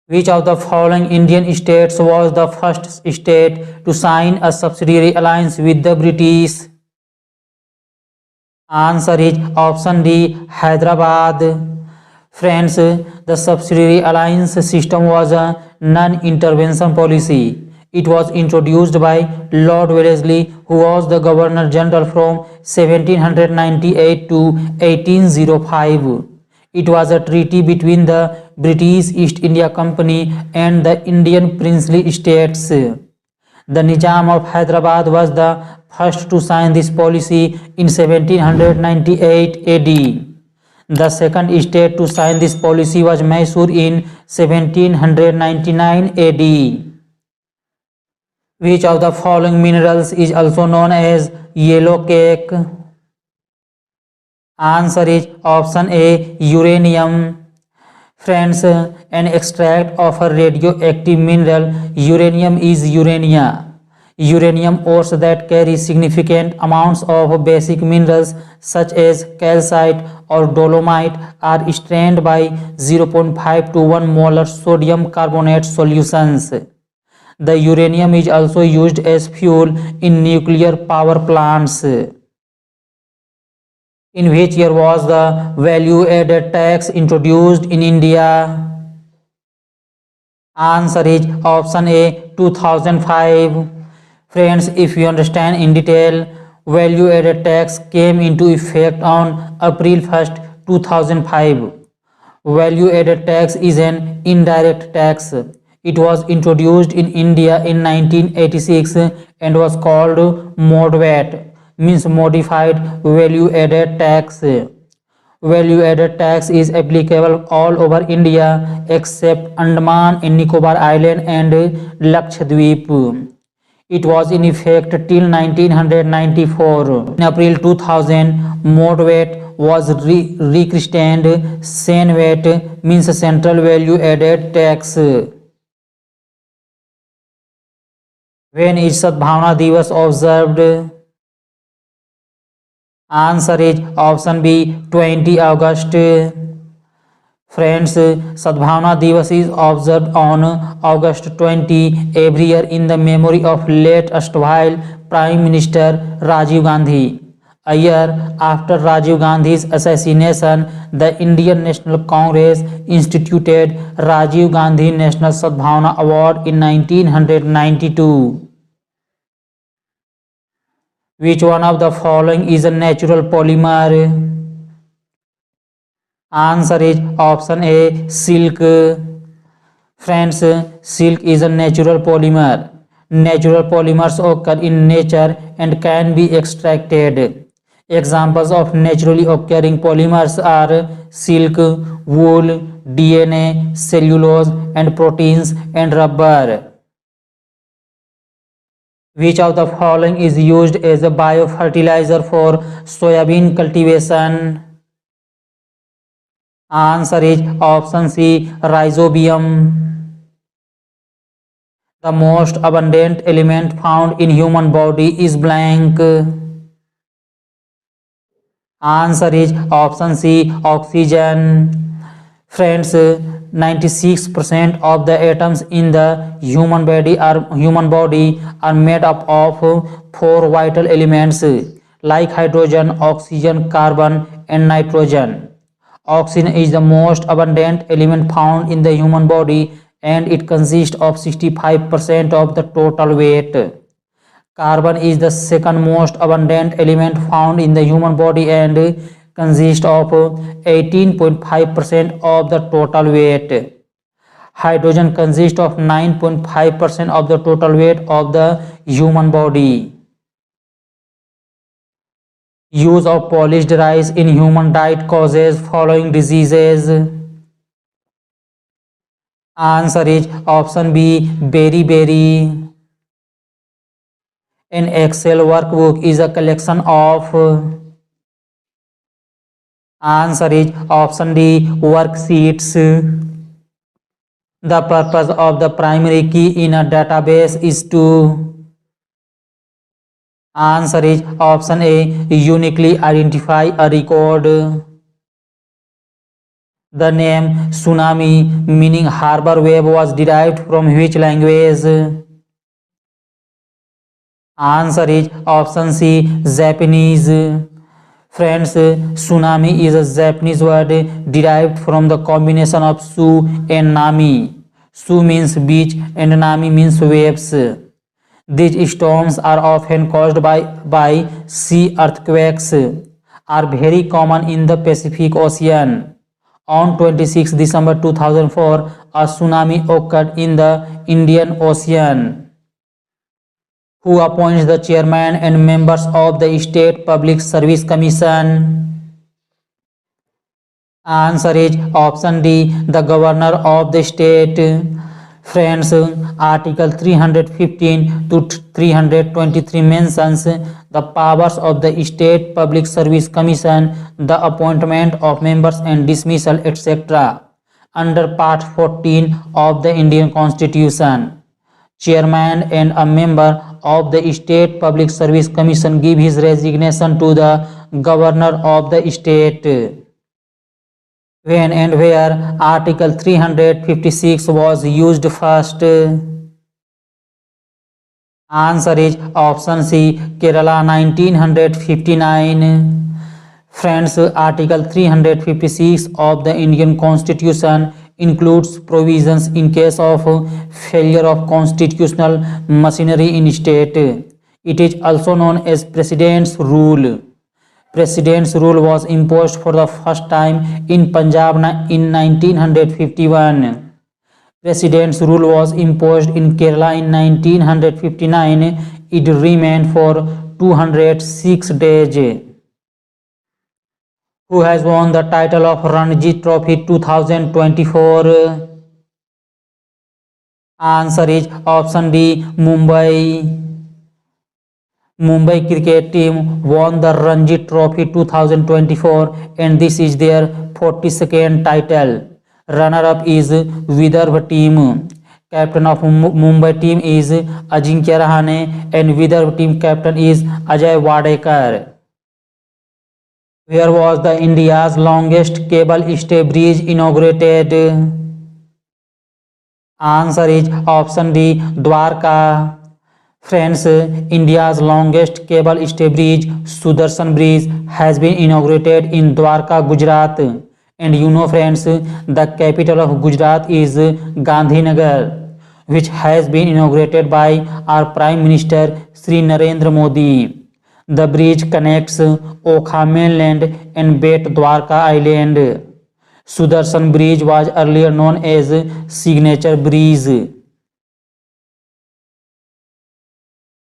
Which of the following Indian states was the first state to sign a subsidiary alliance with the British? Answer is option D, Hyderabad. Friends, the subsidiary alliance system was a non-intervention policy. It was introduced by Lord Wellesley, who was the Governor General from 1798 to 1805. It was a treaty between the British East India Company and the Indian princely states. The Nizam of Hyderabad was the first to sign this policy in 1798 AD. The second state to sign this policy was Mysore in 1799 AD. Which of the following minerals is also known as yellow cake? Answer is option A, uranium. Friends, an extract of a radioactive mineral uranium is urania. Uranium ores that carry significant amounts of basic minerals such as calcite or dolomite are strained by 0.5 to 1 molar sodium carbonate solutions. The uranium is also used as fuel in nuclear power plants. In which year was the value added tax introduced in India? Answer is option A, 2005. Friends, if you understand in detail, value added tax came into effect on April 1st, 2005. Value added tax is an indirect tax. It was introduced in India in 1986 and was called MODVAT, means modified value added tax. Value added tax is applicable all over India except Andaman and Nicobar Island and Lakshadweep. It was in effect till 1994. In April 2000, MODVAT was rechristened CENVAT, means Central Value Added Tax. When is Sadbhavna Divas observed? Answer is option B, 20 August. Friends, Sadbhavna Divas is observed on August 20 every year in the memory of late erstwhile Prime Minister Rajiv Gandhi. A year after Rajiv Gandhi's assassination, the Indian National Congress instituted Rajiv Gandhi National Sadbhavna Award in 1992. Which one of the following is a natural polymer? Answer is option A, silk. Friends, silk is a natural polymer. Natural polymers occur in nature and can be extracted. Examples of naturally occurring polymers are silk, wool, DNA, cellulose and proteins and rubber. Which of the following is used as a biofertilizer for soybean cultivation? Answer is option C, rhizobium. The most abundant element found in human body is blank. Answer is option C, oxygen. Friends, 96% of the atoms in the human body are made up of 4 vital elements like hydrogen, oxygen, carbon and nitrogen. Oxygen is the most abundant element found in the human body and it consists of 65% of the total weight. Carbon is the second most abundant element found in the human body and consists of 18.5% of the total weight. Hydrogen consists of 9.5% of the total weight of the human body. Use of polished rice in human diet causes following diseases. Answer is option B, beriberi. An Excel workbook is a collection of. Answer is option D, worksheets. The purpose of the primary key in a database is to. Answer is option A, uniquely identify a record. The name tsunami, meaning harbor wave, was derived from which language? Answer is option C, Japanese. Friends, tsunami is a Japanese word derived from the combination of su and nami. Su means beach and nami means waves. These storms are often caused by sea earthquakes, are very common in the Pacific Ocean. On 26 December 2004, a tsunami occurred in the Indian Ocean. Who appoints the chairman and members of the State Public Service Commission? Answer is option D, the governor of the state. Friends, Article 315 to 323 mentions the powers of the State Public Service Commission, the appointment of members and dismissal, etc. Under Part 14 of the Indian Constitution, chairman and a member of the State Public Service Commission give his resignation to the governor of the state. When and where Article 356 was used first? Answer is option C, Kerala 1959. Friends, Article 356 of the Indian Constitution includes provisions in case of failure of constitutional machinery in state. It is also known as President's Rule. President's Rule was imposed for the first time in Punjab in 1951. President's Rule was imposed in Kerala in 1959. It remained for 206 days. Who has won the title of Ranji Trophy 2024? Answer is option D, Mumbai. Mumbai cricket team won the Ranji Trophy 2024 and this is their 42nd title. Runner-up is Vidarbha team. Captain of Mumbai team is Ajinkya Rahane and Vidarbha team captain is Ajay Wadekar. Where was the India's longest cable stay bridge inaugurated? Answer is option D, Dwarka. Friends, India's longest cable stay bridge, Sudarshan Bridge, has been inaugurated in Dwarka, Gujarat. And you know friends, the capital of Gujarat is Gandhinagar, which has been inaugurated by our Prime Minister Sri Narendra Modi. The bridge connects Okha mainland and Bet Dwarka Island. Sudarshan Bridge was earlier known as Signature Bridge.